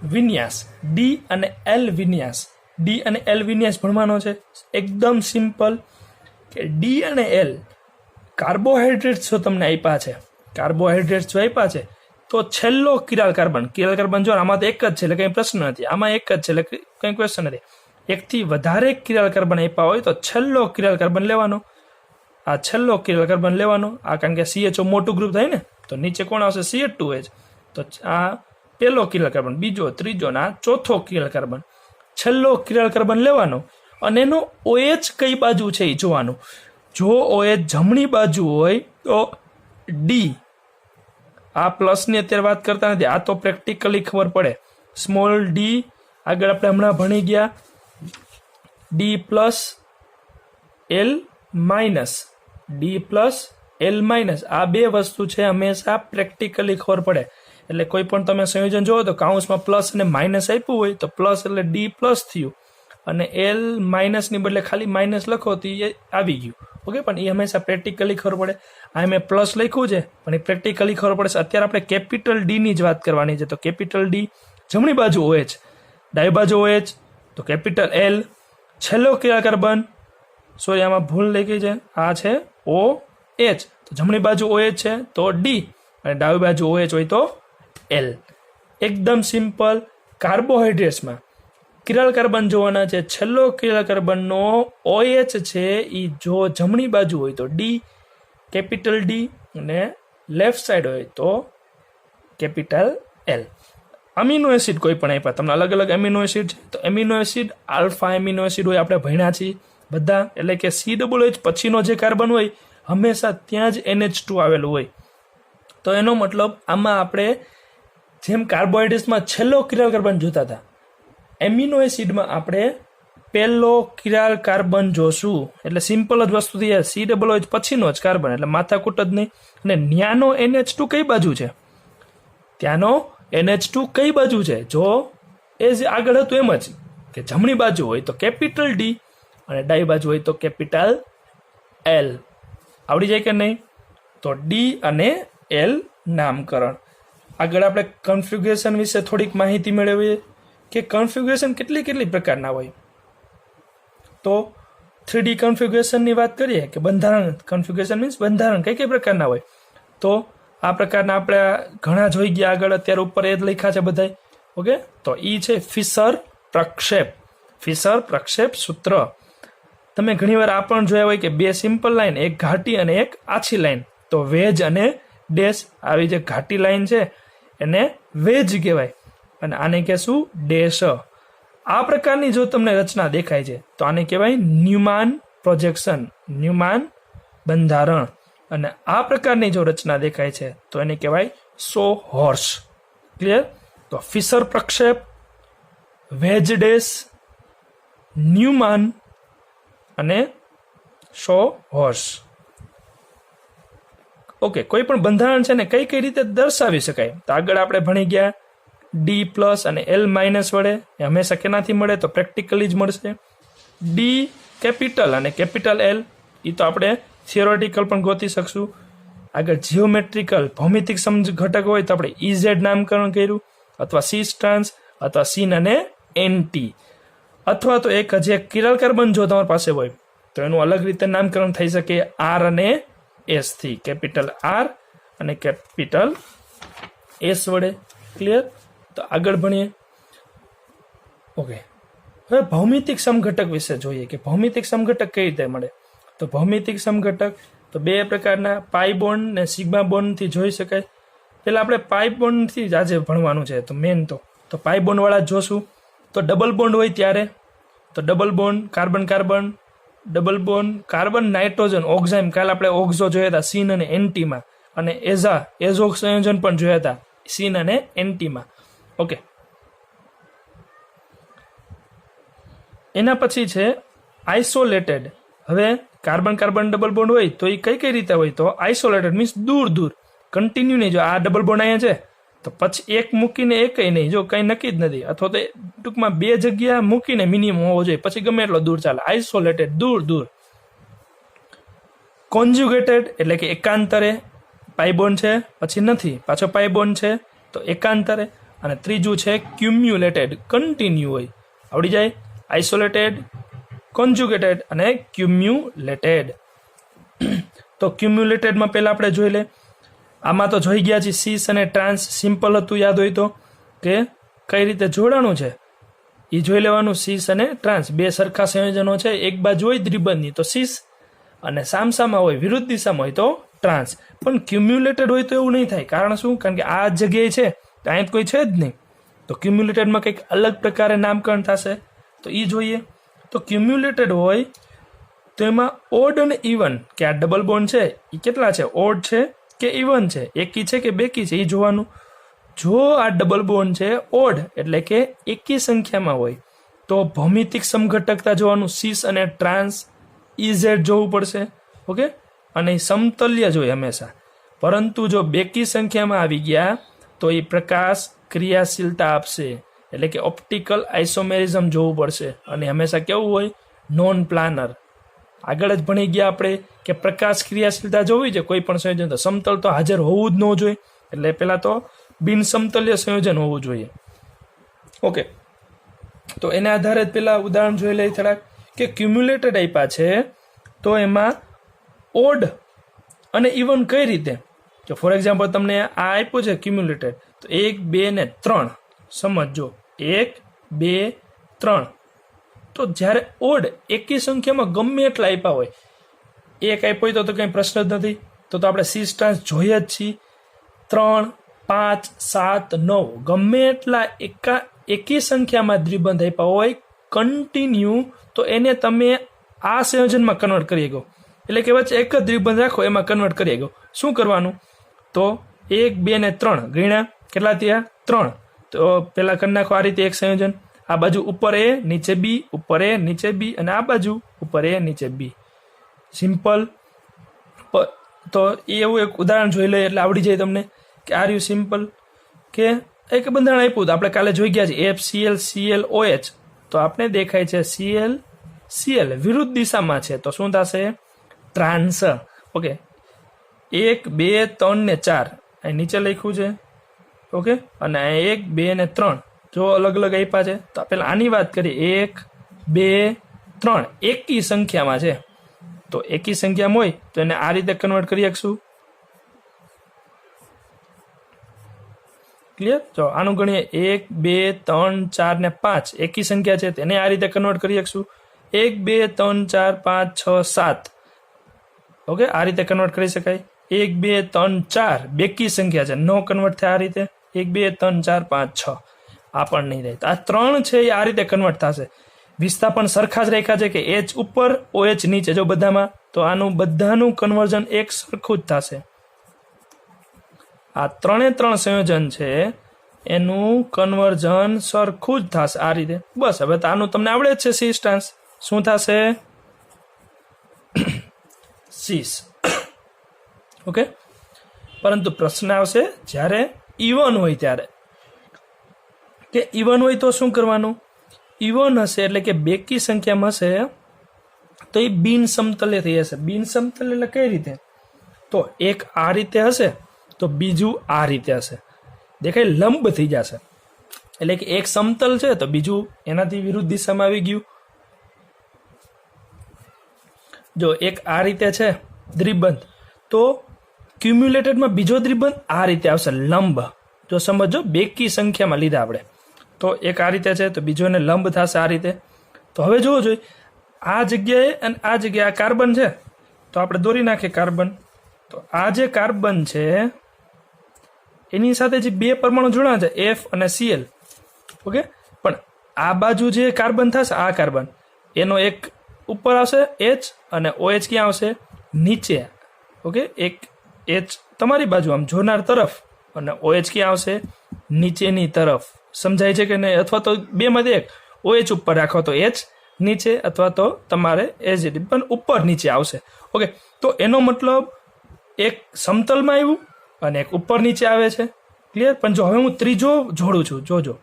વિન્યાસ, D અને L વિન્યાસ, D અને L વિન્યાસ ભણવાનો છે. એકદમ સિમ્પલ કે ડી અને એલ કાર્બોહાઈડ્રેટ્સ જો તમને આપ્યા છે, કાર્બોહાઈડ્રેટ્સ જો આપ્યા છે, તો છેલ્લો કિરાલ કાર્બન જો આમાં તો એક જ છે એટલે કંઈ પ્રશ્ન નથી, આમાં એક જ છે એટલે કંઈ ક્વેશ્ચન નથી. એકથી વધારે કિરાલ કાર્બન આપ્યા હોય તો છેલ્લો કિરાલ કાર્બન લેવાનો. આ છેલ્લો કિરાલ કાર્બન લેવાનો. આ કારણ કે CHO મોટું ગ્રુપ થાય ને, તો નીચે કોણ આવશે? CH2H. તો આ પહેલો કિરાલ કાર્બન, બીજો, ત્રીજો ને આ ચોથો કિરાલ કાર્બન. છેલ્લો કિરાલ કાર્બન લેવાનો અને એનો OH કઈ બાજુ છે એ જોવાનું. જો OH જમણી બાજુ હોય તો ડી. આ પ્લસની અત્યારે વાત કરતા નથી, આ તો પ્રેક્ટિકલી ખબર પડે. સ્મોલ ડી આગળ આપણે હમણાં ભણી ગયા. D plus L minus, D plus L minus, આ બે વસ્તુ છે હંમેશા પ્રેક્ટિકલી ખબર પડે. એટલે કોઈ પણ તમે સંયોજન જોવો તો કાઉન્સમાં પ્લસ અને માઇનસ આપ્યું હોય તો પ્લસ એટલે ડી પ્લસ થયું અને એલ માઇનસની બદલે ખાલી માઇનસ લખો તો એ આવી ગયું. ઓકે, પણ એ હંમેશા પ્રેક્ટિકલી ખબર પડે. આ મેં પ્લસ લખ્યું છે પણ એ પ્રેક્ટિકલી ખબર પડે છે. અત્યારે આપણે કેપિટલ ડીની જ વાત કરવાની છે. તો કેપિટલ ડી જમણી બાજુ OH, ડાબી બાજુ OH, તો કેપિટલ એલ. છેલ્લો કિરાલ કાર્બન, સોરી આમાં ભૂલ લઈ ગઈ છે, આ છે OH. તો જમણી બાજુ OH છે તો ડી અને ડાબી બાજુ OH હોય તો એલ. એકદમ સિમ્પલ. કાર્બોહાઈડ્રેટ્સમાં કિરાલ કાર્બન જોવાના છે. છેલ્લો કિરાલ કાર્બનનો OH છે એ જો જમણી બાજુ હોય તો ડી, કેપિટલ ડી, અને લેફ્ટ સાઈડ હોય તો કેપિટલ એલ. અમીનો એસિડ કોઈ પણ આપ્યા તમને, અલગ અલગ એમિનો એસિડ છે. તો amino acid alpha amino acid હોય, આપણે ભણ્યા છીએ બધા. એટલે કે COH પછીનો જે કાર્બન હોય હંમેશા ત્યાં જ NH2 આવેલું હોય. તો એનો મતલબ આમાં આપણે જેમ કાર્બોહાઈડ્રેટ્સમાં છેલ્લો કિરાલ કાર્બન જોતા હતા, એમિનો એસિડમાં આપણે પહેલો કિરાલ કાર્બન જોશું. એટલે સિમ્પલ જ વસ્તુ થઈ જાય. COH પછીનો જ કાર્બન એટલે માથાકૂટ જ નહીં. અને ન્યાનો NH2 કઈ બાજુ છે, ત્યાંનો NH2 કઈ બાજુ છે, જો એ જે આગળ હતું એમ જ કે જમણી બાજુ હોય તો કેપિટલ ડી અને ડાબી બાજુ હોય તો કેપિટલ એલ. આવડી જાય કે નહીં? તો ડી અને એલ નામકરણ. આગળ આપણે કન્ફિગ્યુરેશન વિશે થોડીક માહિતી મેળવીએ કે કન્ફિગ્યુરેશન કેટલી પ્રકારના હોય. તો 3D કન્ફિગ્યુરેશનની વાત કરીએ કે બંધારણ. કન્ફિગ્યુરેશન મીન્સ બંધારણ કઈ પ્રકારના હોય. તો આ પ્રકારના આપણે ઘણા જોઈ ગયા આગળ, અત્યારે ઉપર એ જ લખ્યા છે બધાય. ઓકે, તો ઈ છે ફિશર પ્રક્ષેપ. ફિશર પ્રક્ષેપ સૂત્ર. તમે ઘણીવાર આ પણ જોયા હોય કે બે સિમ્પલ લાઈન, એક ઘાટી અને એક આછી લાઈન. તો વેજ અને ડેશ. આવી જે ઘાટી લાઈન છે એને વેજ કહેવાય અને આને કહેશું ડેશ. આ પ્રકારની જો તમને રચના દેખાય છે તો આને કહેવાય ન્યુમાન પ્રોજેક્શન, ન્યુમાન બંધારણ. અને આ પ્રકારની જો રચના દેખાય છે તો એને કહેવાય સો હોર્સ. ક્લિયર? તો ફિશર પ્રક્ષેપ, વેજ ડેશ, ન્યુમાન અને સો હોર્સ. ઓકે, કોઈ પણ બંધારણ છે ને કઈ રીતે દર્શાવી શકાય. તો આગળ આપણે ભણી ગયા ડી પ્લસ અને એલ માઇનસ વડે. એ હંમેશા કેનાથી મળે? તો પ્રેક્ટિકલી જ મળશે. ડી કેપિટલ અને કેપિટલ એલ એ તો આપણે થિયોરેટિકલ પણ ગોતી શકશું. આગળ જીઓમેટ્રિકલ ભૌમિતિક સમજ ઘટક હોય તો આપણે EZ નામકરણ કર્યું, અથવા સી સ્ટ્રાન્સ, અથવા સીન અને NT. અથવા તો એક હજી એક કિરાલ કાર્બન જો તમારી પાસે હોય તો એનું અલગ રીતે નામકરણ થઈ શકે R અને S થી. કેપિટલ R અને કેપિટલ S વડે. ક્લિયર? તો આગળ ભણીએ. ઓકે, હવે ભૌમિતિક સમઘટક વિશે જોઈએ કે ભૌમિતિક સમઘટક કઈ રીતે મળે. તો ભૌમિતિક સમઘટક તો બે પ્રકારના, પાઈ બોન્ડ ને સિગ્મા બોન્ડ થી જોઈ શકાય. પેલા આપણે પાઈ બોન્ડ થી જ આજે ભણવાનું છે. તો મેન તો પાઈ બોન્ડ વાળા જોશું. તો ડબલ બોન્ડ હોય ત્યારે તો double bond carbon carbon, double bond carbon nitrogen oxime. કાલે આપણે ઓક્ઝો જોયા હતા સીન અને NT માં, અને એઝો સંયોજન પણ જોયા હતા સીન અને NT માં. ઓકે, એના પછી છે આઇસોલેટેડ. હવે કાર્બન કાર્બન ડબલ બોન્ડ હોય તો એ કઈ રીતે હોય? તો આઇસોલેટેડ મીન્સ દૂર કન્ટિન્યુ નહીં. જો આ ડબલ બોન્ડ અહીંયા છે તો પછી એક મૂકીને એકય નહીં, જો કંઈ નક્કી જ નથી. અથવા તો ટૂંકમાં બે જગ્યા મૂકીને મિનિમમ હોવો જોઈએ, પછી ગમે એટલો દૂર ચાલે. આઇસોલેટેડ દૂર. કોન્જ્યુગેટેડ એટલે કે એકાંતરે પાઈ બોન્ડ છે પછી નથી, પાછો પાઈ બોન્ડ છે તો એકાંતરે. અને ત્રીજું છે ક્યુમ્યુલેટેડ, કન્ટિન્યુ હોય. આવડી જાય. આઇસોલેટેડ, કોન્જ્યુગેટેડ અને ક્યુમ્યુલેટેડ. તો ક્યુમ્યુલેટેડમાં પહેલા આપણે જોઈ લે. આમાં તો જોઈ ગયા છે સીસ અને ટ્રાન્સ. સિમ્પલ હતું, યાદ હોય તો, કે કઈ રીતે જોડાણું છે એ જોઈ લેવાનું. સીસ અને ટ્રાન્સ બે સરખા સંયોજનો છે. એક બાજુ હોય દ્વિબંધની તો સીસ, અને સામસામા હોય વિરુદ્ધ દિશામાં હોય તો ટ્રાન્સ. પણ ક્યુમ્યુલેટેડ હોય તો એવું નહીં થાય. કારણ શું? કારણ કે આ જગ્યાએ છે તો અહીં કોઈ છે જ નહીં. તો ક્યુમ્યુલેટેડમાં કંઈક અલગ પ્રકારે નામકરણ થશે, તો એ જોઈએ. તો ક્યુમ્યુલેટેડ હોય તો એમાં ઓડ અને ઇવન, કે આ ડબલ બોન્ડ છે એ કેટલા છે, ઓડ છે કે ઇવન છે, એકી છે કે બેકી છે, એ જોવાનું. જો આ ડબલ બોન્ડ છે ઓડ એટલે કે એકી સંખ્યામાં હોય તો ભૌમિતિક સમઘટકતા જોવાનું. સીસ અને ટ્રાન્સ, ઇઝેડ જોવું પડશે. ઓકે, અને સમતલ્ય જોઈએ હંમેશા. પરંતુ જો બેકી સંખ્યામાં આવી ગયા તો એ પ્રકાશ ક્રિયાશીલતા આપશે, એટલે કે ઓપ્ટિકલ આઇસોમેરિઝમ જોવું પડશે. અને હંમેશા કેવું હોય, નોન પ્લાનર. આગળ જ ભણી ગયા આપણે કે પ્રકાશ ક્રિયાશીલતા જોવી છે કોઈ પણ સંયોજન, તો સમતલ તો હાજર હોવું જ ન જોઈએ. એટલે પહેલા તો બિન સમતલ્ય સંયોજન હોવું જોઈએ. ઓકે, તો એના આધારે પેલા ઉદાહરણ જોઈ લઈએ થોડાક, કે ક્યુમ્યુલેટેડ આપ્યા છે તો એમાં ઓડ અને ઇવન કઈ રીતે. તો ફોર એક્ઝામ્પલ તમને આ આપ્યું છે ક્યુમ્યુલેટેડ, તો 1, 2 ને 3 સમજો. 1, 2, 3. તો જ્યારે ઓડ એકી સંખ્યામાં ગમે એટલા આપ્યા હોય, એક આપ્યો હોય તો કંઈ પ્રશ્ન જ નથી. તો આપણે સીસ ટ્રાન્સ જોઈએ જ છીએ. 3, 5, 7, 9 ગમે એટલા એકી સંખ્યામાં દ્વિબંધ આપ્યા હોય કન્ટિન્યુ, તો એને તમે આ સંયોજનમાં કન્વર્ટ કરી શકો. એટલે કે વચ્ચે એક જ દ્વિબંધ રાખો એમાં કન્વર્ટ કરી શકો. શું કરવાનું? તો 1, 2 ને 3 ગણ્યા કેટલા થયા? 3. તો પેલા કરી નાખો આ રીતે એક સંયોજન. આ બાજુ ઉપર એ નીચે બી, ઉપર એ નીચે બી, અને આ બાજુ ઉપર એ નીચે બી. સિમ્પલ. તો એવું એક ઉદાહરણ જોઈ લઈએ એટલે આવડી જાય તમને કે આર યુ સિમ્પલ. કે એક બંધારણ આપ્યું તો આપણે કાલે જોઈ ગયા છે FCl ClOH. તો આપણે દેખાય છે Cl વિરુદ્ધ દિશામાં છે, તો શું થશે? ટ્રાન્સ. ઓકે, 1, 2, 3 ને 4 અહીં નીચે લખ્યું છે. ઓકે, અને 1, 2 ને 3 જો અલગ અલગ આપ્યા છે. તો પેલા આની વાત કરીએ. 1, 2, 3 એકી સંખ્યામાં છે. તો એકી સંખ્યામાં હોય તો એને આ રીતે કન્વર્ટ કરી શકશું. ક્લિયર? જો આનું ગણીએ 1, 2, 3, 4 ને 5 એકી સંખ્યા છે, તેને આ રીતે કન્વર્ટ કરી શકશું. 1, 2, 3, 4, 5, 6, 7. ઓકે, આ રીતે કન્વર્ટ કરી શકાય. 1, 2, 3, 4 બેકી સંખ્યા છે, નો કન્વર્ટ થાય આ રીતે. 1, 2, 3, 4, 5, 6 આ પણ નહીં રહે. આ 3 છે એ આ રીતે કન્વર્ટ થશે. વિસ્થાપન સરખા જ રાખ્યા છે કે H ઉપર OH નીચે, જો બધામાં, તો આનું બધાનું કન્વર્ઝન એક સરખું જ થશે. આ 3 સંયોજન છે એનું કન્વર્ઝન સરખું જ થશે આ રીતે. બસ, હવે તો આનું તમને આવડે જ છે. સીસ ટ્રાન્સ શું થશે? સીસ. ઓકે, પરંતુ પ્રશ્ન આવશે જ્યારે ઇવન હોય ત્યારે, કે ઇવન હોય તો શું કરવાનું? ઇવન હશે એટલે કે બેકી સંખ્યામાં હશે તો એ બિન સમતલ્ય થઈ જશે. બિન સમતલ્ય એટલે કઈ રીતે? તો એક આ રીતે હશે તો બીજું આ રીતે હશે. દેખાય, લંબ થઈ જશે. એટલે કે એક સમતલ છે તો બીજું એનાથી વિરુદ્ધ દિશામાં આવી ગયું. જો એક આ રીતે છે દ્વિબંધ, તો ક્યુમ્યુલેટેડમાં બીજો દ્વિબંધ આ રીતે આવશે, લંબ. જો સમજો બેકી સંખ્યામાં લીધા આપણે, તો એક આ રીતે છે તો બીજો એને લંબ થશે આ રીતે. તો હવે જોવો જોઈએ આ જગ્યાએ અને આ જગ્યાએ આ કાર્બન છે તો આપણે દોરી નાખીએ કાર્બન. તો આ જે કાર્બન છે એની સાથે જે બે પરમાણુ જોડાણ છે F અને Cl. ઓકે, પણ આ બાજુ જે કાર્બન થશે, આ કાર્બન એનો એક ઉપર આવશે H અને OH ક્યાં આવશે? નીચે. ઓકે, એક H તમારી બાજુ આમ જોનાર તરફ અને OH ક્યાં આવશે? નીચેની તરફ. સમજાય છે કે નહીં? અથવા તો બેમાંથી એક, OH ઉપર રાખો તો H નીચે, અથવા તો તમારે H પણ ઉપર નીચે આવશે. ઓકે, તો એનો મતલબ એક સમતલમાં આવ્યું અને એક ઉપર નીચે આવે છે. ક્લિયર? પણ જો હવે હું ત્રીજો જોડું છું, જોજો.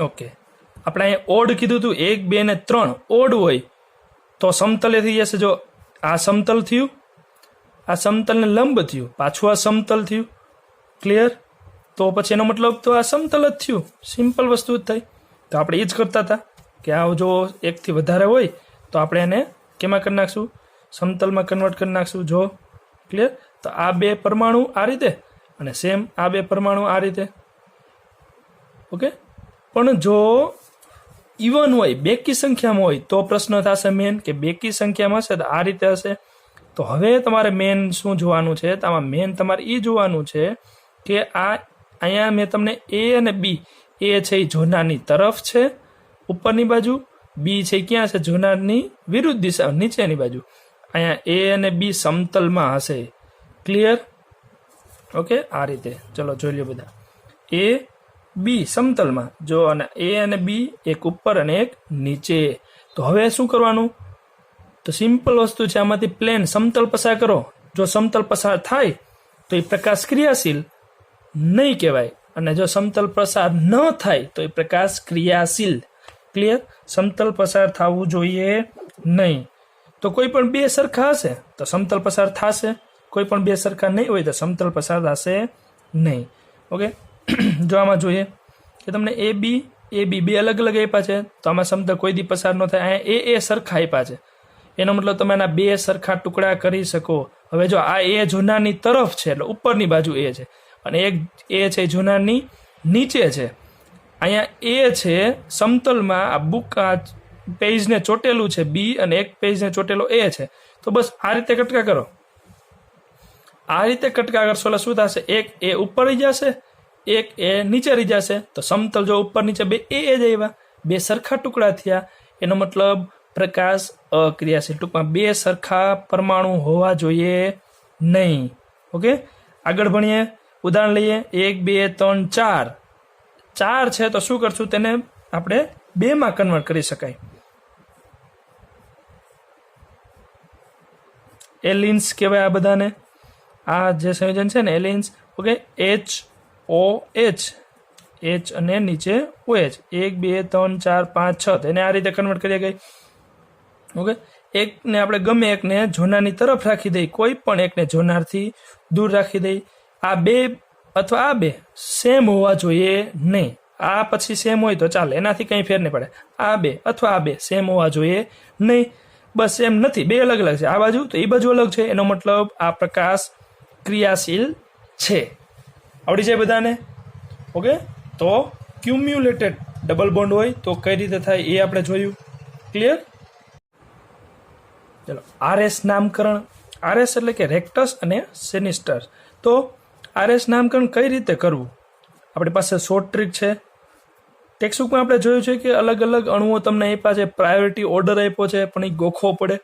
ઓકે, આપણે અહીંયા ઓડ કીધું હતું 1, 2 ને 3 ઓડ હોય તો સમતલે થઈ જશે. જો આ સમતલ થયું, આ સમતલને લંબ થયું, પાછું આ સમતલ થયું, ક્લિયર? તો પછી એનો મતલબ તો આ સમતલ જ થયું, સિમ્પલ વસ્તુ જ થઈ. તો આપણે એ જ કરતા હતા કે આ જો એકથી વધારે હોય તો આપણે એને કેમાં કરી નાખશું? સમતલમાં કન્વર્ટ કરી નાખશું. જો ક્લિયર? તો આ બે પરમાણુ આ રીતે અને સેમ આ બે પરમાણુ આ રીતે. ઓકે, પણ જો ઇવન હોય, બેકી સંખ્યામાં હોય તો પ્રશ્ન થશે મેન કે બેકી સંખ્યામાં હશે તો આ રીતે હશે. તો હવે તમારે મેન શું જોવાનું છે? તો આમાં મેન તમારે એ જોવાનું છે કે આ અહીંયા મેં તમને એ અને બી, એ છે એ જોનારની તરફ છે ઉપરની બાજુ, બી છે ક્યાં છે? જોનારની વિરુદ્ધ દિશા નીચેની બાજુ. અહીંયા એ અને બી સમતલમાં હશે. ક્લિયર? ઓકે, આ રીતે ચલો જોઈ લો બધા. એ બી સમતલમાં જો, અને એ અને બી એક ઉપર અને એક નીચે. તો હવે શું કરવાનું? તો સિમ્પલ વસ્તુ છે, આમાંથી પ્લેન સમતલ પસાર કરો. જો સમતલ પસાર થાય તો એ પ્રકાશ ક્રિયાશીલ નહીં કહેવાય, અને જો સમતલ પસાર ન થાય તો એ પ્રકાશ ક્રિયાશીલ. ક્લિયર? સમતલ પસાર થવું જોઈએ નહીં. તો કોઈ પણ બે સરખા હશે તો સમતલ પસાર થશે, કોઈ પણ બે સરખા નહીં હોય તો સમતલ પસાર થશે નહીં. ઓકે, જો આમાં જોઈએ કે તમને એ બી બે અલગ અલગ આપ્યા છે તો આમાં સમતલ કોઈ દી પસાર ન થાય. અહીંયા એ સરખા આપ્યા છે, એનો મતલબ તમે આના બે સરખા ટુકડા કરી શકો. હવે જો આ એ જોનારની તરફ છે એટલે ઉપરની બાજુ એ છે, અને એક એ છે જોનારની નીચે છે. અહીંયા એ છે સમતલમાં આ બુક આ પેજને ચોટેલું છે બી, અને એક પેજને ચોટેલો એ છે. તો બસ આ રીતે કટકા કરો. આ રીતે કટકા કરશો એટલે શું થશે? એક એ ઉપર રહી જશે, એક એ નીચે રહી જશે. તો સમતલ જો ઉપર નીચે બે એ જ આવ્યા, બે સરખા ટુકડા થયા. એનો મતલબ પ્રકાશ અક્રિયાશીલ. ટૂંકમાં બે સરખા પરમાણુ હોવા જોઈએ નહીં. ઓકે, આગળ ભણીએ. ઉદાહરણ લઈએ. 1 2 3 4 4 છે તો શું કરશું? તેને આપણે 2 માં કન્વર્ટ કરી શકાય. એલિન્સ કહેવાય આ બધાને. આ જે સંયોજન છે ને એલિન્સ. ઓકે, HOH, H અને નીચે OH. 1 2 3 4 5 6 એને આ રીતે કન્વર્ટ કરી ગઈ. ઓકે, એકને આપણે ગમે એકને જોનારની તરફ રાખી દઈ, કોઈ પણ એકને જોનારથી દૂર રાખી દઈ. આ બે અથવા આ બે સેમ હોવા જોઈએ નહીં. આ પછી સેમ હોય તો ચાલે, એનાથી કંઈ ફેર નહીં પડે. આ બે અથવા આ બે સેમ હોવા જોઈએ નહીં. બસ સેમ નથી, બે અલગ અલગ છે. આ બાજુ તો એ બાજુ અલગ છે. એનો મતલબ આ પ્રકાશ ક્રિયાશીલ છે. આવડી જાય બધાને? ઓકે, તો ક્યુમ્યુલેટેડ ડબલ બોન્ડ હોય તો કઈ રીતે થાય એ આપણે જોયું. ક્લિયર? ચલો, RS નામકરણ. RS એટલે કે રેક્ટસ અને સિનિસ્ટર. તો RS નામકરણ કઈ રીતે કરવું? આપણી પાસે શોર્ટ ટ્રીક છે. ટેક્સ્ટબુકમાં આપણે જોયું છે કે અલગ અલગ અણુઓ તમને આપ્યા છે, પ્રાયોરિટી ઓર્ડર આપ્યો છે, પણ એ ગોખવો પડે.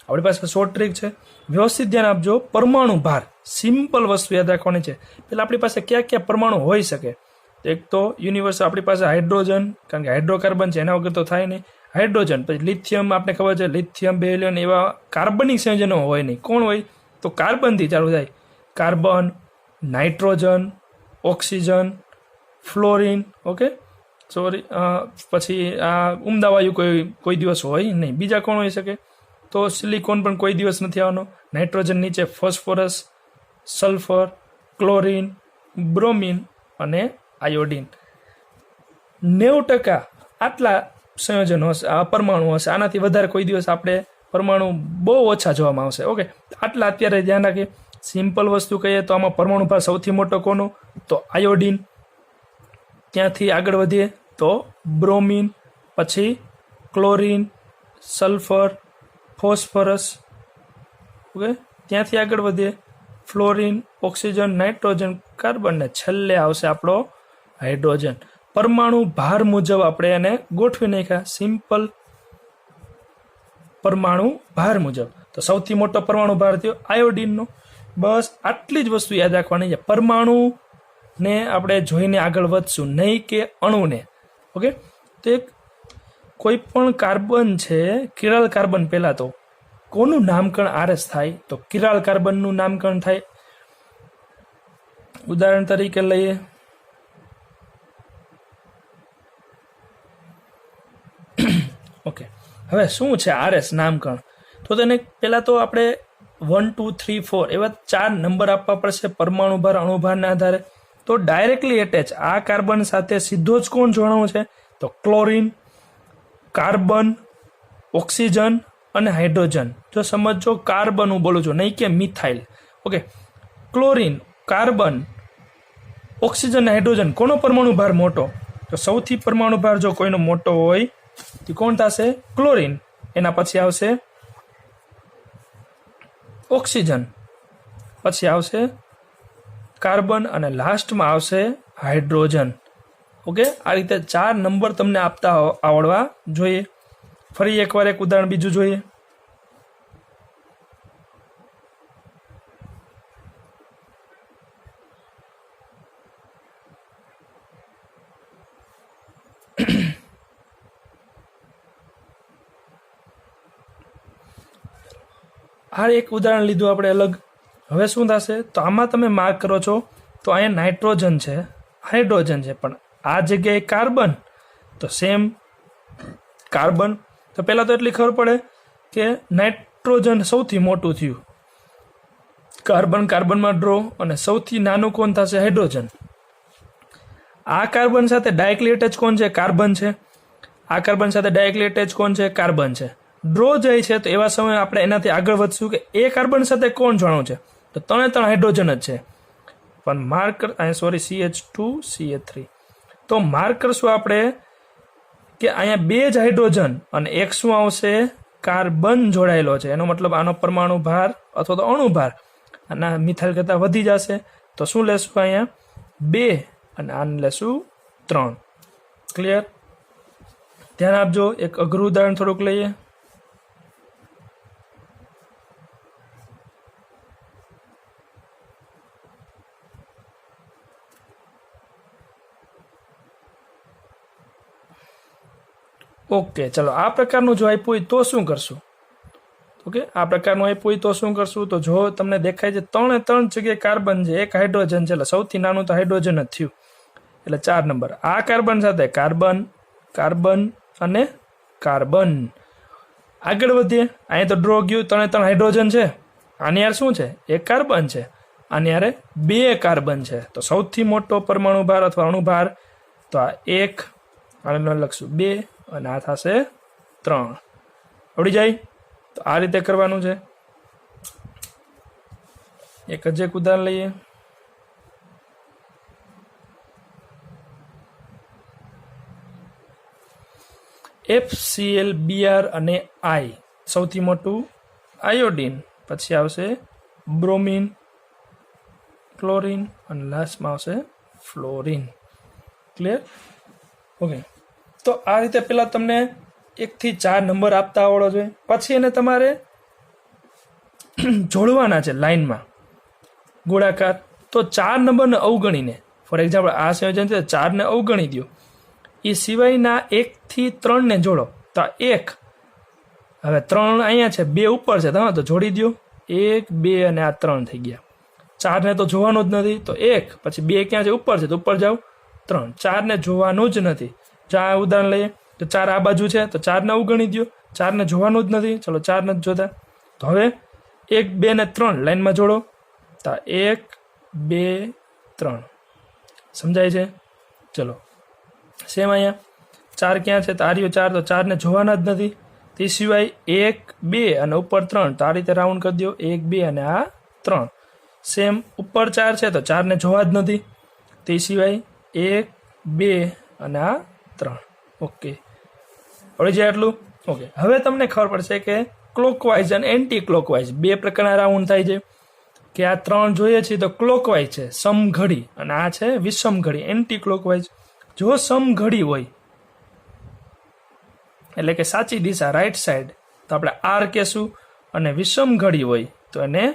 આપણી પાસે શોર્ટ ટ્રીક છે. વ્યવસ્થિત ધ્યાન આપજો. પરમાણુ ભાર, સિમ્પલ વસ્તુ યાદ રાખવાની છે. પહેલાં આપણી પાસે કયા કયા પરમાણુ હોઈ શકે? એક તો યુનિવર્સ, આપણી પાસે હાઇડ્રોજન, કારણ કે હાઇડ્રોકાર્બન છે, એના વગર તો થાય નહીં. હાઇડ્રોજન, પછી લિથિયમ, આપણે ખબર છે લિથિયમ, બેરિલિયમ, એવા કાર્બનિક સંયોજનો હોય નહીં. કોણ હોય? તો કાર્બનથી ચાલુ થાય. Carbon, nitrogen, oxygen, fluorine. Okay, sorry, પછી આ ઉમદા વાયુ કોઈ દિવસ હોય નહીં. બીજા કોણ હોઈ શકે? તો સિલિકોન પણ કોઈ દિવસ નથી આવવાનો. નાઇટ્રોજન નીચે ફોસ્ફરસ, સલ્ફર, ક્લોરિન, બ્રોમિન અને આયોડિન. 90% આટલા સંયોજનો હશે, આ પરમાણુ હશે. આનાથી વધારે કોઈ દિવસ આપણે પરમાણુ બહુ ઓછા જોવામાં આવશે. ઓકે, આટલા અત્યારે ધ્યાન રાખીએ. સિમ્પલ વસ્તુ કહીએ તો આમાં પરમાણુ ભાર સૌથી મોટો કોનો? તો આયોડિન. ત્યાંથી આગળ વધીએ તો બ્રોમિન, પછી ક્લોરિન, સલ્ફર, ફોસ્ફરસ. ઓકે, ત્યાંથી આગળ વધીએ ફ્લોરિન, ઓક્સિજન, નાઇટ્રોજન, કાર્બન, ને છેલ્લે આવશે આપણો હાઇડ્રોજન. પરમાણુ ભાર મુજબ આપણે એને ગોઠવી નાખ્યા. સિમ્પલ પરમાણુ ભાર મુજબ. તો સૌથી મોટો પરમાણુ ભાર થયો આયોડિનનો. બસ આટલી જ વસ્તુ યાદ રાખવાની છે. પરમાણુને આપણે જોઈને આગળ વધશું, નહીં કે અણુને. ઓકે, તો એક કોઈ પણ કાર્બન છે, કિરાલ કાર્બન, પહેલા તો કોનું નામકરણ RS થાય? તો કિરાલ કાર્બનનું નામકરણ થાય. ઉદાહરણ તરીકે લઈએ. ઓકે, હવે શું છે RS નામકરણ? તો તેને પહેલા તો આપણે 1 2 3 4 એવા 4 નંબર આપવા પડશે પરમાણુ ભાર, અણુભારના આધારે. તો ડાયરેક્ટલી એટેચ આ કાર્બન સાથે સીધો જ કોણ જોડાણું છે? તો ક્લોરીન, કાર્બન, ઓક્સિજન અને હાઇડ્રોજન. જો સમજો કાર્બન હું બોલું છું, નહીં કે methyl. Okay, chlorine, carbon, oxygen અને હાઇડ્રોજન, કોનો પરમાણુ ભાર મોટો? તો સૌથી પરમાણુ ભાર જો કોઈનો મોટો હોય તો કોણ થશે? ક્લોરીન. એના પછી આવશે ઓક્સિજન, પછી આવશે કાર્બન અને લાસ્ટમાં આવશે હાઇડ્રોજન. ઓકે, આ રીતે 4 નંબર તમને આપતા આવડવા જોઈએ. ફરી એકવાર એક ઉદાહરણ બીજું જોઈએ. આ એક ઉદાહરણ લીધું આપણે અલગ. હવે શું થશે? તો આમાં તમે માર્ક કરો છો તો અહીંયા નાઇટ્રોજન છે, હાઇડ્રોજન છે, પણ આ જગ્યાએ કાર્બન. તો સેમ કાર્બન. તો પહેલાં તો એટલી ખબર પડે કે નાઇટ્રોજન સૌથી મોટું થયું, કાર્બન કાર્બનમાં ડ્રો, અને સૌથી નાનું કોણ થશે? હાઇડ્રોજન. આ કાર્બન સાથે ડાયરેક્ટલી એટેચ કોણ છે? કાર્બન છે. આ કાર્બન સાથે ડાયરેક્ટલી એટેચ કોણ છે? કાર્બન છે. ડ્રો જાય છે તો એવા સમયે આપણે એનાથી આગળ વધશું કે એ કાર્બન સાથે કોણ જોડાણું છે? તો 3 હાઇડ્રોજન જ છે. પણ માર્કર સોરી CH2 CH3. તો માર્ક કરશું આપણે કે અહીંયા 2 જ હાઇડ્રોજન અને એક શું આવશે? કાર્બન જોડાયેલો છે. એનો મતલબ આનો પરમાણુ ભાર અથવા તો અણુ ભાર આના મિથાઇલ કરતાં વધી જશે. તો શું લેશું? અહીંયા 2 અને આને લેશું 3. ક્લિયર? ધ્યાન આપજો. એક અઘરું ઉદાહરણ થોડુંક લઈએ. ઓકે, ચલો આ પ્રકારનું જો આપ્યું હોય તો શું કરશું? ઓકે, આ પ્રકારનું આપ્યું હોય તો શું કરશું? તો જો તમને દેખાય છે 3 જગ્યાએ કાર્બન છે, એક હાઇડ્રોજન છે, એટલે સૌથી નાનું તો હાઇડ્રોજન જ થયું, એટલે 4 નંબર. આ કાર્બન સાથે કાર્બન, કાર્બન અને કાર્બન. આગળ વધીએ. અહીંયા તો ડ્રો ગયું, 3 હાઇડ્રોજન છે. આની યાર શું છે? એક કાર્બન છે. આની યારે 2 કાર્બન છે. તો સૌથી મોટો પરમાણુ ભાર અથવા અણુ ભાર તો આ 1, આને લખશું 2 અને આ થશે 3. આવડી જાય? તો આ રીતે કરવાનું છે. એક જ એક ઉદાહરણ લઈએ. FCl, Br અને I. સૌથી મોટું આયોડીન, પછી આવશે બ્રોમિન, ક્લોરીન અને લાસ્ટમાં આવશે ફ્લોરિન. ક્લિયર? ઓકે, તો આ રીતે પહેલાં તમને 1 થી 4 નંબર આપતા આવડો જોઈએ. પછી એને તમારે જોડવાના છે લાઈનમાં ગોળાકાર. તો 4 નંબરને અવગણીને, ફોર એક્ઝામ્પલ આ સંયોજન છે 4ને અવગણી દો, એ સિવાયના 1 થી 3 ને જોડો. તો 1, હવે 3 અહીંયા છે, 2 ઉપર છે, તમે તો જોડી દો. 1, 2 અને આ 3 થઈ ગયા. 4 ને તો જોવાનું જ નથી, તો 1, પછી 2 ક્યાં છે? ઉપર છે, તો ઉપર જાઓ. 3, 4 ને જોવાનું જ નથી. જો આ ઉદાહરણ લઈએ તો 4 આ બાજુ છે, તો 4 ને અવગણી દો. 4 ને જોવાનું જ નથી, ચલો 4 નથી જોતા. તો હવે 1, 2 ને 3 લાઈનમાં જોડો. તો 1, 2, 3. સમજાય છે? ચલો સેમ અહીંયા 4 ક્યાં છે? તો આ રહ્યો 4, તો 4 ને જોવાના જ નથી. તે સિવાય 1, 2 અને ઉપર 3, તો આ રીતે રાઉન્ડ કરી દો. 1, 2 અને આ 3. સેમ ઉપર 4 છે, તો 4 ને જોવા જ નથી. તે સિવાય 1, 2 અને આ 3. ઓકે, હવે જે આટલું. ઓકે, હવે તમને ખબર પડશે કે ક્લોકવાઇઝ અને એન્ટી ક્લોકવાઇઝ 2 પ્રકારના રાઉન્ડ થાય છે. કે આ 3 જોઈએ છીએ તો ક્લોકવાઇઝ છે, સમઘડી, અને આ છે વિષમઘડી, એન્ટી ક્લોકવાઇઝ. જો સમઘડી હોય એટલે કે સાચી દિશા, રાઈટ સાઈડ, તો આપણે R કહેશું, અને વિષમઘડી હોય તો એને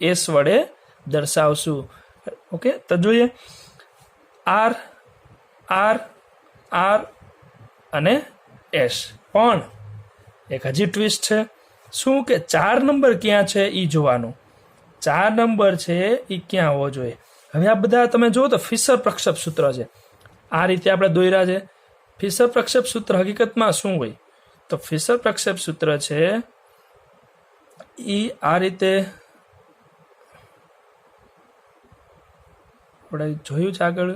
S વડે દર્શાવશું. ઓકે, તો જોઈએ R, R, R અને S. પણ એક હજી ટ્વિસ્ટ છે. શું કે 4 નંબર ક્યાં છે એ જોવાનું. 4 નંબર છે એ ક્યાં હોવો જોઈએ. હવે આ બધા તમે જુઓ તો ફિશર પ્રક્ષેપ સૂત્ર છે. આ રીતે આપણે દોર્યા છે. ફિશર પ્રક્ષેપ સૂત્ર હકીકતમાં શું હોય? તો ફિશર પ્રક્ષેપ સૂત્ર છે એ આ રીતે આપણે જોયું છે આગળ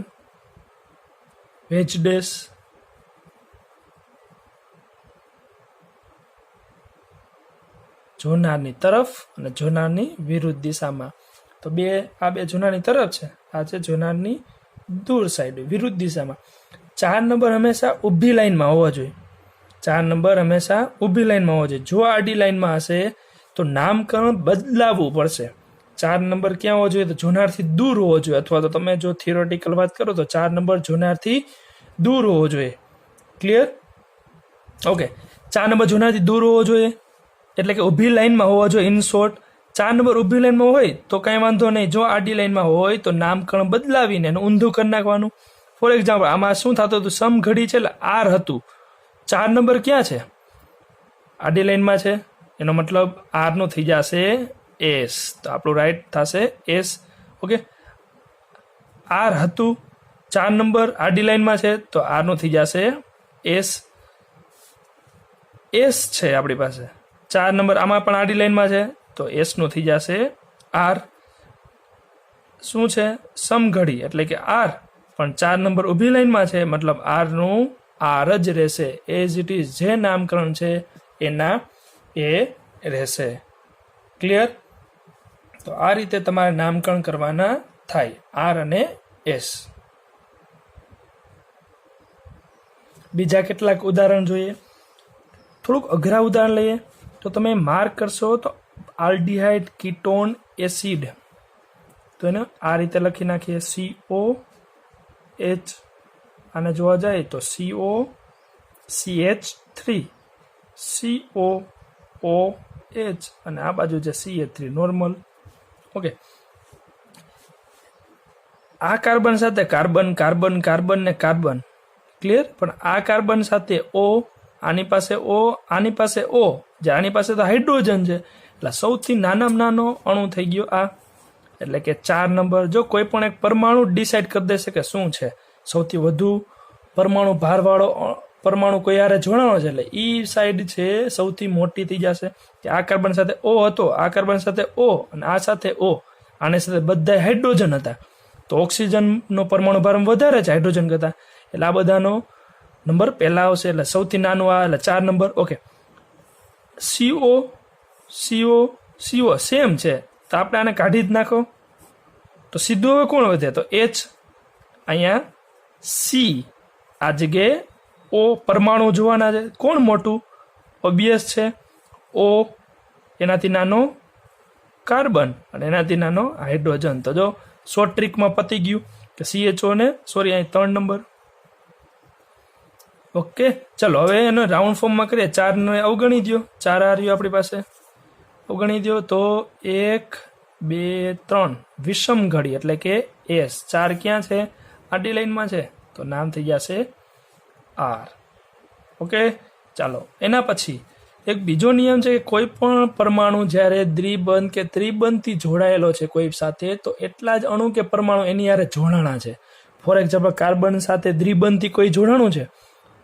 વેજ ડેશ, જોનારની તરફ અને જોનારની વિરુદ્ધ દિશામાં. તો આ બે જોનારની તરફ છે, આ છે જોનારની દૂર સાઈડ વિરુદ્ધ દિશામાં. 4 નંબર હંમેશા ઊભી લાઈનમાં હોવો જોઈએ. 4 નંબર હંમેશા ઊભી લાઈનમાં હોવો જોઈએ. જો આડી લાઈનમાં હશે તો નામકરણ બદલાવવું પડશે. 4 નંબર ક્યાં હોવો જોઈએ? તો જોનારથી દૂર હોવો જોઈએ, અથવા તો તમે જો થિયોરેટિકલ વાત કરો તો 4 નંબર જોનારથી દૂર હોવો જોઈએ. ક્લિયર? ઓકે, 4 નંબર જોનારથી દૂર હોવો જોઈએ એટલે કે ઊભી લાઈનમાં હોવો જોઈએ. ઇન શોર્ટ 4 નંબર ઊભી લાઈનમાં હોય તો કાંઈ વાંધો નહીં. જો આડી લાઈનમાં હોય તો નામકરણ બદલાવીને એનું ઊંધું કરી નાખવાનું. ફોર એક્ઝામ્પલ આમાં શું થતું હતું? સમઘડી છે એટલે આર હતું. 4 નંબર ક્યાં છે? આડી લાઈનમાં છે, એનો મતલબ આર નું થઈ જશે એસ. તો આપણું રાઈટ થશે એસ. ઓકે, આર હતું, 4 નંબર આડી લાઈનમાં છે તો આર નું થઈ જશે એસ. એસ છે આપણી પાસે 4 નંબર, આમાં પણ આડી લાઈનમાં છે તો એસ નું થઈ જશે આર. શું છે? સમઘડી એટલે કે આર, પણ 4 નંબર ઊભી લાઈનમાં છે મતલબ આર નું આર જ રહેશે. એઝ ઇટ ઇઝ જે નામકરણ છે એના એ રહેશે. ક્લિયર? તો આ રીતે તમારે નામકરણ કરવાના થાય, આર અને એસ. બીજા કેટલાક ઉદાહરણ જોઈએ. થોડુંક અઘરા ઉદાહરણ લઈએ તો તમે માર્ક કરશો તો આલ્ડીહાઇડ કીટોન એસિડ, તો એને આ રીતે લખી નાખીએ COH. આને જોવા જાય તો COCH3 COOH અને આ બાજુ છે CH3 નોર્મલ. ઓકે, આ કાર્બન સાથે કાર્બન કાર્બન કાર્બન ને કાર્બન. ક્લિયર? પણ આ કાર્બન સાથે O, આની પાસે O, આની પાસે O, જે આની પાસે તો હાઇડ્રોજન છે એટલે સૌથી નાનામાં નાનો અણુ થઈ ગયો આ. એટલે કે 4 નંબર. જો કોઈ પણ એક પરમાણુ ડિસાઇડ કરી દેશે કે શું છે સૌથી વધુ પરમાણુ ભારવાળો પરમાણુ કોઈ યારે જોડાણો છે એટલે ઈ સાઈડ છે સૌથી મોટી થઈ જશે. કે આ કાર્બન સાથે O હતો, આ કાર્બન સાથે O અને આ સાથે O, આની સાથે બધા હાઇડ્રોજન હતા તો ઓક્સિજનનો પરમાણુ ભાર વધારે છે હાઇડ્રોજન કરતા, એટલે આ બધાનો નંબર પહેલા આવશે. એટલે સૌથી નાનું આ એટલે 4 number. Okay, CO CO CO same છે તો આપણે આને કાઢી જ નાખો તો સીધું હવે કોણ વધે? તો H. અહીંયા C, આ જગ્યાએ O પરમાણુ જોવાના છે. કોણ મોટું? ઓબ્વિયસ છે O, એનાથી નાનો કાર્બન અને એનાથી નાનો હાઇડ્રોજન. તો જો શોર્ટ ટ્રીકમાં પતી ગયું કે CHO ને અહીં 3 નંબર. ઓકે, ચલો હવે એનો રાઉન્ડ ફોર્મમાં કરીએ. 4 ને અવગણી દો, 4 આ રહ્યું આપણી પાસે, અવગણી દો તો 1 2 3 વિષમ ઘડી એટલે કે એસ. 4 ક્યાં છે? આડી લાઈનમાં છે તો નામ થઈ જશે આર. ઓકે, ચાલો એના પછી એક બીજો નિયમ છે કે કોઈ પણ પરમાણુ જ્યારે દ્વિબંધ કે ત્રિબંધથી જોડાયેલો છે કોઈ સાથે તો એટલા જ અણુ કે પરમાણુ એની હારે જોડાણા છે. ફોર એક્ઝામ્પલ કાર્બન સાથે દ્વિબંધથી કોઈ જોડાણું છે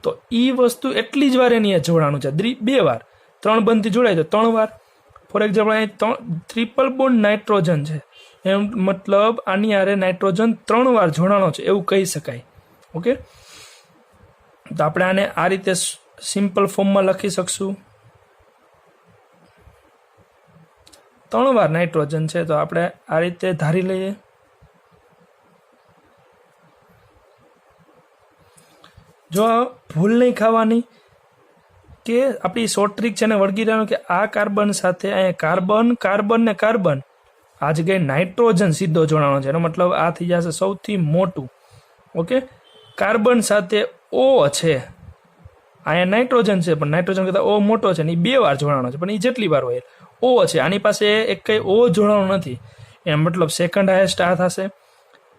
તો ઈ વસ્તુ એટલી જ વાર એની જોડાણું છે, 2 વાર. 3 બંધથી જોડાય તો 3 વાર. ફોર એક્ઝામ્પલ અહીં ટ્રિપલ બોન્ડ નાઇટ્રોજન છે, એમ મતલબ આની હારે નાઇટ્રોજન 3 વાર જોડાણો છે એવું કહી શકાય. ઓકે, તો આપણે આને આ રીતે સિમ્પલ ફોર્મમાં લખી શકશું. 3 વાર નાઇટ્રોજન છે તો આપણે આ રીતે ધારી લઈએ. જો ભૂલ નહીં ખાવાની કે આપણી શોર્ટ ટ્રીક છે ને વળગી રહેવાનું કે આ કાર્બન સાથે અહીંયા કાર્બન કાર્બન ને કાર્બન, આ જગ્યાએ નાઇટ્રોજન સીધો જોડાણો છે, એનો મતલબ આ થઈ જશે સૌથી મોટું. ઓકે, કાર્બન સાથે O છે, અહીંયા નાઇટ્રોજન છે પણ નાઇટ્રોજન કરતાં O મોટો છે ને એ 2 વાર જોડાણો છે પણ એ જેટલી વાર હોય O છે, આની પાસે એક કઈ O જોડાણો નથી, એનો મતલબ સેકન્ડ હાઈએસ્ટ આ થશે.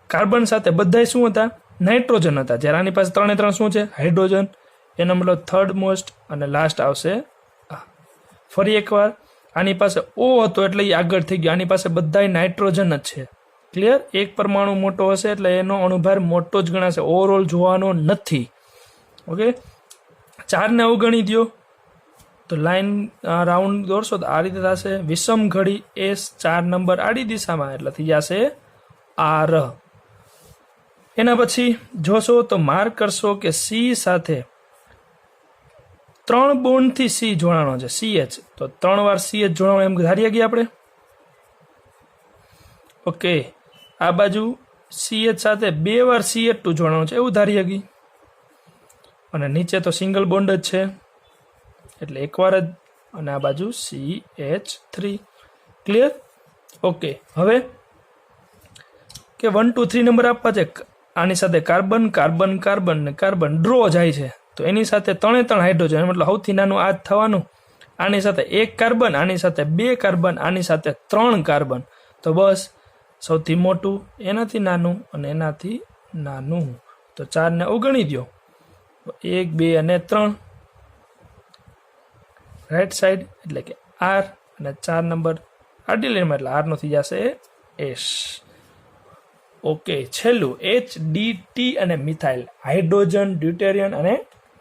કાર્બન સાથે બધા શું હતા? નાઇટ્રોજન હતા, જ્યારે આની પાસે 3 3 શું છે? હાઇડ્રોજન, એનો મતલબ થર્ડ મોસ્ટ અને લાસ્ટ આવશે આ. ફરી એકવાર આની પાસે O હતો એટલે એ આગળ થઈ ગયો, આની પાસે બધા નાઇટ્રોજન જ છે. ક્લિયર? એક પરમાણુ મોટો હશે એટલે એનો અણુભાર મોટો જ ગણાશે, ઓવરઓલ જોવાનો નથી. ઓકે, 4 ને અવગણી દો તો લાઈન રાઉન્ડ દોરશો તો આ રીતે થશે. વિષમ ઘડી S, 4 નંબર આડી દિશામાં એટલે થઈ જશે R. એના પછી જોશો તો માર્ક કરશો કે સી સાથે 3 બોન્ડથી સી જોડાણો છે, CH, તો 3 વાર CH જોડાણો એમ ધારીએ ગયા આપણે. ઓકે, આ બાજુ CH સાથે 2 વાર CH2 જોડાણો છે એવું ધારીએ ગઈ. અને નીચે તો સિંગલ બોન્ડ જ છે એટલે એકવાર જ, અને આ બાજુ CH3. ક્લિયર? ઓકે, હવે કે 1 2 3 નંબર આપવા છે. આની સાથે કાર્બન કાર્બન કાર્બન ને કાર્બન ડ્રો જાય છે, તો એની સાથે 3 હાઇડ્રોજન, મતલબ સૌથી નાનું આ જ થવાનું. આની સાથે 1 કાર્બન, આની સાથે 2 કાર્બન, આની સાથે 3 કાર્બન. તો બસ સૌથી મોટું, એનાથી નાનું અને એનાથી નાનું, તો 4 ને અવગણી દો. 1 2 અને 3 રાઈટ સાઈડ એટલે કે R, અને 4 નંબર આડી લાઈનમાં એટલે R નો થઈ જશે S. ઓકે, છેલ્લું HDT અને મિથાઇલ, હાઇડ્રોજન, ડ્યુટેરિયમ અને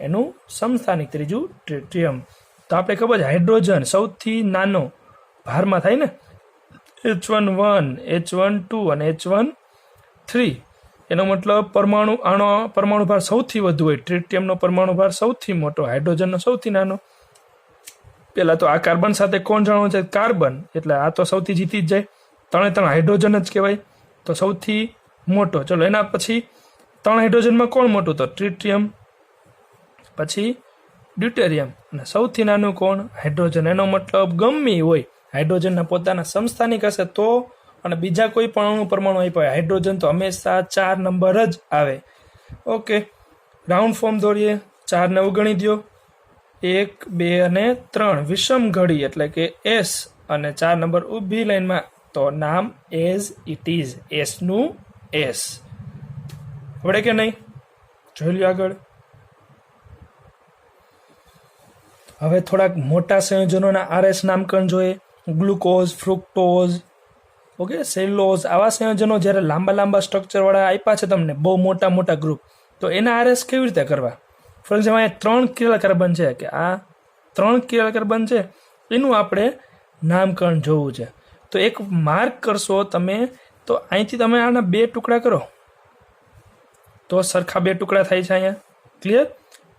એનું સમસ્થાનિક ત્રીજું ટ્રિટિયમ. તો આપણે ખબર છે હાઇડ્રોજન સૌથી નાનો ભારમાં થાય ને, H1 H1 અને H1 એનો મતલબ પરમાણુ ભાર સૌથી વધુ હોય. ટ્રિટિયમનો પરમાણુ ભાર સૌથી મોટો, હાઇડ્રોજનનો સૌથી નાનો. પેલા તો આ કાર્બન સાથે કોણ જાણો છે? કાર્બન, એટલે આ તો સૌથી જીતી જ જાય. 3 હાઇડ્રોજન જ કહેવાય, તો સૌથી મોટો. ચલો એના પછી 3 હાઇડ્રોજનમાં કોણ મોટું? તો ટ્રિટિયમ, પછી ડ્યુટેરિયમ, અને સૌથી નાનું કોણ? હાઇડ્રોજન. એનો મતલબ ગમે હોય, હાઇડ્રોજનના પોતાના સમસ્થાનિક હશે તો, અને બીજા કોઈ પણ પરમાણુ આપ્યા, હાઇડ્રોજન તો હંમેશા 4 નંબર જ આવે. ઓકે, રાઉન્ડ ફોર્મ દોરીએ. 4 ને અવગણી દો. 1 2 અને 3 વિષમ ઘડી એટલે કે S, અને 4 નંબર ઊભી લાઈનમાં, તો નામ એઝ ઇટ ઇઝ, S નું S. આવડે કે નહીં? જોઈ લ્યો આગળ. હવે થોડાક મોટા સંયોજનોના RS નામકરણ જોઈએ. ગ્લુકોઝ, ફ્રુક્ટોઝ, ઓકે, સેલ્યુલોઝ, આવા સંયોજનો જ્યારે લાંબા સ્ટ્રક્ચર વાળા આપ્યા છે તમને, બહુ મોટા ગ્રુપ, તો એના RS કેવી રીતે કરવા? ફોર એક્ઝામ્પલ અહીંયા 3 કિરલ કાર્બન છે, કે આ 3 કિરલ કાર્બન છે, એનું આપણે નામકરણ જોવું છે. તો એક માર્ક કરશો તમે, તો અહીંથી તમે આના 2 ટુકડા કરો તો સરખા 2 ટુકડા થાય છે અહીંયા. Clear?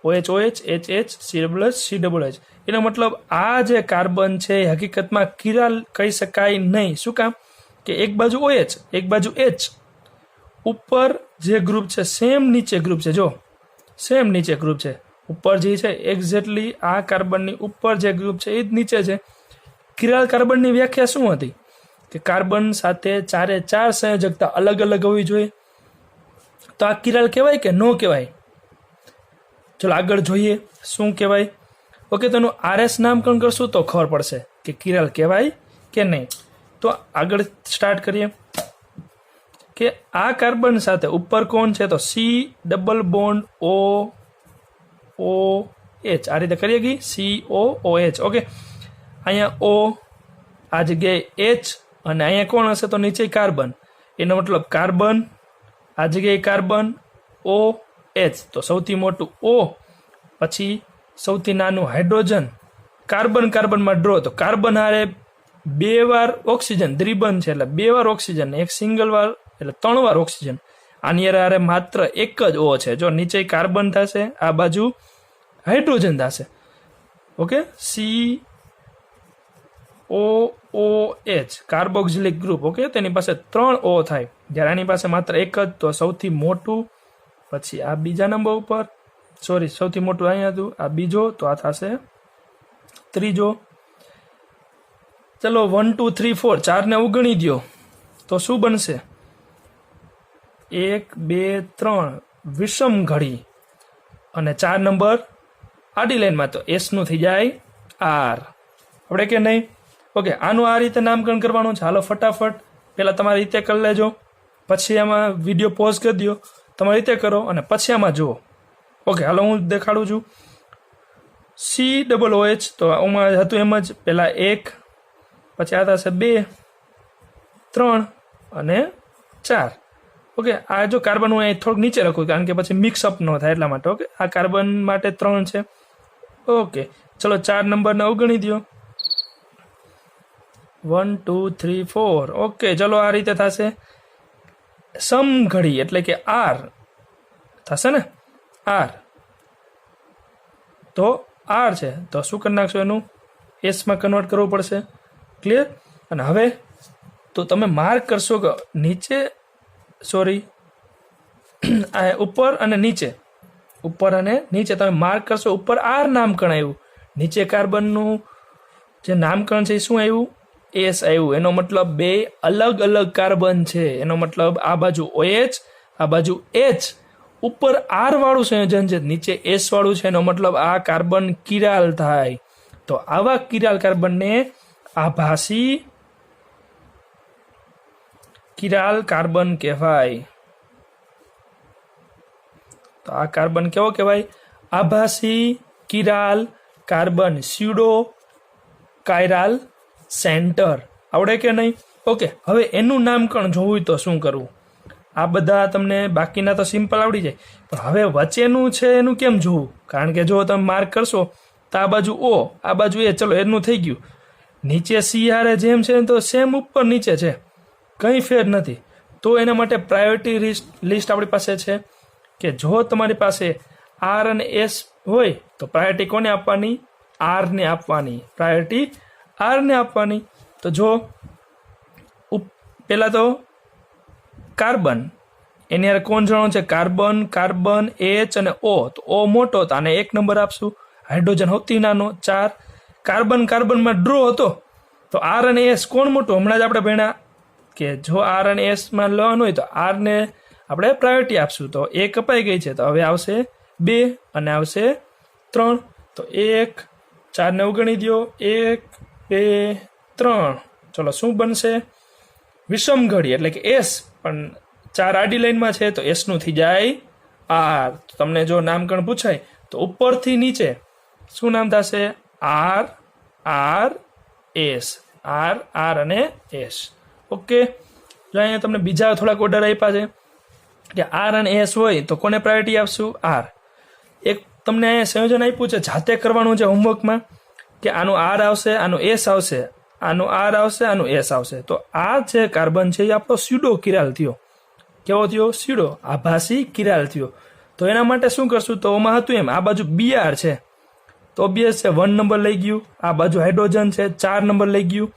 OH OH HH CH. એનો મતલબ આ જે કાર્બન છે એ હકીકતમાં કિરાલ કહી શકાય નહીં. શું કામ? કે એક બાજુ OH, એક બાજુ H, ઉપર જે ગ્રુપ છે સેમ નીચે ગ્રુપ છે. જો સેમ નીચે ગ્રુપ છે, ઉપર જે છે એક્ઝેક્ટલી આ કાર્બનની ઉપર જે ગ્રુપ છે એ જ નીચે છે. કિરાલ કાર્બનની વ્યાખ્યા શું હતી? કે કાર્બન સાથે 4 સંયોજકતા અલગ હોવી જોઈએ. તો આ કિરાલ કહેવાય કે ન કહેવાય? ચલો આગળ જોઈએ શું કહેવાય. ઓકે, તો એનું RS નામકરણ કરશું તો ખબર પડશે કે કિરાલ કહેવાય કે નહીં. તો આગળ સ્ટાર્ટ કરીએ કે આ કાર્બન સાથે ઉપર કોણ છે? તો C ડબલ બોન્ડ OH, આ રીતે કરીએ ગઈ COOH. ઓકે, અહીંયા O, આ જગ્યાએ H, અને અહીંયા કોણ હશે? તો નીચે કાર્બન. એનો મતલબ કાર્બન, આ જગ્યાએ કાર્બન, OH, તો સૌથી મોટું O, પછી સૌથી નાનું હાઇડ્રોજન. કાર્બનમાં ડ્રો, તો કાર્બન હારે 2 વાર ઓક્સિજન, દ્વિબંધ છે એટલે 2 વાર ઓક્સિજન, એક સિંગલ વાર એટલે 3 વાર ઓક્સિજન. આની હારે માત્ર એક જ O છે. જો નીચે કાર્બન થશે, આ બાજુ હાઇડ્રોજન થશે. Okay, COOH, carboxylic group. Okay, તેની પાસે 3 O થાય, જ્યારે આની પાસે માત્ર એક જ. તો સૌથી મોટું, પછી આ બીજા નંબર ઉપર, સૌથી મોટું અહીંયા હતું, આ બીજો, તો આ થશે ત્રીજો. ચલો 1 2 3 4, 4 ને અવગણી દો તો શું બનશે? 1 2 3 વિષમ ઘડી, અને 4 નંબર આડી લાઈનમાં, તો S નું થઈ જાય R. આપણે કે નહીં? ઓકે, આનું આ રીતે નામકરણ કરવાનું છે. હાલો ફટાફટ, પહેલાં તમારી રીતે કરી લેજો, પછી આમાં વિડીયો પોઝ કરી દો, તમારી રીતે કરો, અને પછી આમાં જુઓ. ઓકે, હાલો હું દેખાડું છું. COOH, તો આમાં હતું એમ જ, પહેલાં 1, પછી આ થશે 2 3 અને 4. ઓકે, આ જો કાર્બન હું અહીં થોડુંક નીચે રાખું, કારણ કે પછી મિક્સઅપ ન થાય એટલા માટે. ઓકે, આ કાર્બન માટે 3 છે. ઓકે, ચલો 4 નંબરને અવગણી દો. 1 2 3 4. ઓકે, ચલો આ રીતે થશે. સમઘડી એટલે કે આર થશે ને, આર તો આર છે તો શું કરી નાખશો એનું એસમાં કન્વર્ટ કરવું પડશે. ક્લિયર. અને હવે તો તમે માર્ક કરશો કે નીચે સોરી ઉપર અને નીચે, ઉપર અને નીચે તમે માર્ક કરશો. ઉપર આર નામકરણ આવ્યું, નીચે કાર્બનનું જે નામકરણ છે એ શું આવ્યું, એસ આવ્યું. એનો મતલબ બે અલગ અલગ કાર્બન છે. એનો મતલબ આ બાજુ OH, આ બાજુ H, ઉપર આર વાળું સંયોજન છે, નીચે એસ વાળું છે. એનો મતલબ આ કાર્બન કિરાલ થાય. તો આવા કિરાલ કાર્બનને આભાસી કિરાલ કાર્બન કહેવાય. તો આ કાર્બન કેવો કહેવાય, આભાસી કિરાલ કાર્બન, સ્યુડો કાયરાલ સેન્ટર. આવડે કે નહીં? ઓકે. હવે એનું નામકરણ જોવું હોય તો શું કરવું? આ બધા તમને બાકીના તો સિમ્પલ આવડી જાય, પણ હવે વચ્ચેનું છે એનું કેમ જોવું? કારણ કે જો તમે માર્ક કરશો તો આ બાજુ O, આ બાજુ A, ચલો એનું થઈ ગયું. નીચે CR જેમ છે તો સેમ ઉપર નીચે છે, કંઈ ફેર નથી. તો એના માટે પ્રાયોરિટી લિસ્ટ આપણી પાસે છે કે જો તમારી પાસે R અને S હોય તો પ્રાયોરિટી કોને આપવાની? R ને આપવાની. પ્રાયોરિટી R ને આપવાની. તો જો પહેલાં તો કાર્બન, એની યાર કોણ જણો છે? કાર્બન, કાર્બન, H અને O. તો O મોટો તો આને 1 નંબર આપશું. હાઇડ્રોજન સૌથી નાનો 4. કાર્બન કાર્બનમાં ડ્રો હતો તો R અને S કોણ મોટું? હમણાં જ આપણે ભણ્યા કે જો R અને S માં લેવાનું હોય તો R ને આપણે પ્રાયોરિટી આપશું. તો 1 કપાઈ ગઈ છે તો હવે આવશે 2 અને આવશે 3. તો 1, 4 ને ઉગણી દો, 1, 2, 3. ચલો શું બનશે? વિષમ ઘડી એટલે કે S, પણ 4 આડી લાઈનમાં છે તો S નું થઈ જાય R. તમને જો નામકરણ પૂછાય તો ઉપરથી નીચે શું નામ થશે? R, R, S, R, R અને S. ઓકે. જો અહીંયા તમને બીજા થોડાક ઓર્ડર આપ્યા છે કે R અને S હોય તો કોને પ્રાયોરિટી આપશું? R. એક તમને સંયોજન આપ્યું છે, જાતે કરવાનું છે હોમવર્કમાં કે આનું R આવશે, આનું S આવશે, આનું R આવશે, આનું S આવશે. તો આ જે કાર્બન છે એ આપણો સ્યુડો કિરાલ થયો. કેવો થયો? સ્યુડો, આભાસી કિરાલ થયો. તો એના માટે શું કરશું? તો ઓમાં હતું એમ, આ બાજુ Br છે તો ઓબ્વિયસ છે 1 નંબર લઈ ગયું. આ બાજુ હાઇડ્રોજન છે 4 નંબર લઈ ગયું.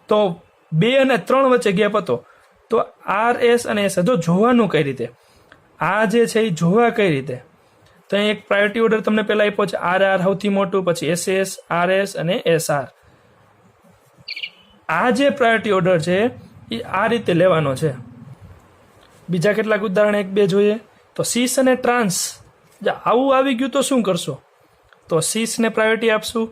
તો 2 અને 3 વચ્ચે ગેપ હતો તો RS અને S. જો જોવાનું કઈ રીતે, આ જે છે એ જોવા કઈ રીતે? તો અહીં એક પ્રાયોરિટી ઓર્ડર તમને પહેલા આપ્યો છે. RR સૌથી મોટું, પછી SS, RS અને SR. આ જે પ્રાયોરિટી ઓર્ડર છે એ આ રીતે લેવાનો છે. બીજા કેટલાક ઉદાહરણ 1 2 જોઈએ તો સીસ અને ટ્રાન્સ. આવું આવી ગયું તો શું કરશો? તો સીસ ને પ્રાયોરિટી આપશું,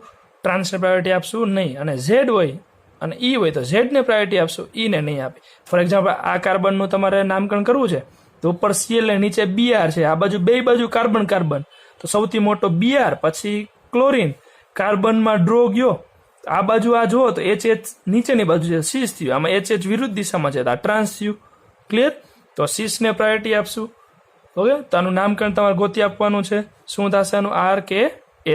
ટ્રાન્સ ને પ્રાયોરિટી આપશું નહીં. અને ઝેડ હોય અને E હોય તો ઝેડ ને પ્રાયોરિટી આપશું, E ને નહીં આપી. ફોર એક્ઝામ્પલ આ કાર્બનનું તમારે નામકરણ કરવું છે તો ઉપર Cl ને નીચે Br છે, આ બાજુ બે બાજુ કાર્બન કાર્બન, તો સૌથી મોટો Br, પછી ક્લોરીન. કાર્બનમાં ડ્રો ગયો, આ બાજુ આ જુઓ તો HH નીચેની બાજુ છે, સીસ થયું. આમાં HH વિરુદ્ધ દિશામાં છે તો આ ટ્રાન્સ થયું. ક્લિયર. તો સીસ ને પ્રાયોરિટી આપશું. ઓકે. તો આનું નામકરણ તમારે ગોતી આપવાનું છે. શું થશે આનું? R કે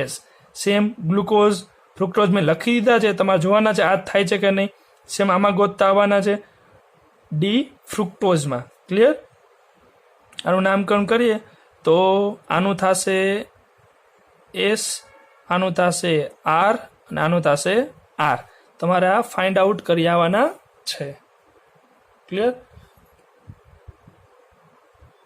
S. સેમ ગ્લુકોઝ, ફ્રુક્ટોઝ મેં લખી દીધા છે, તમારે જોવાના છે આ થાય છે કે નહીં. સેમ આમાં ગોતતા આવવાના છે ડી ફ્રુક્ટોઝમાં. ક્લિયર. આનું નામકરણ કરીએ તો આનું થશે S, આનું થશે R અને આનું થશે R. તમારે આ ફાઇન્ડ આઉટ કરી આવવાના છે. ક્લિયર.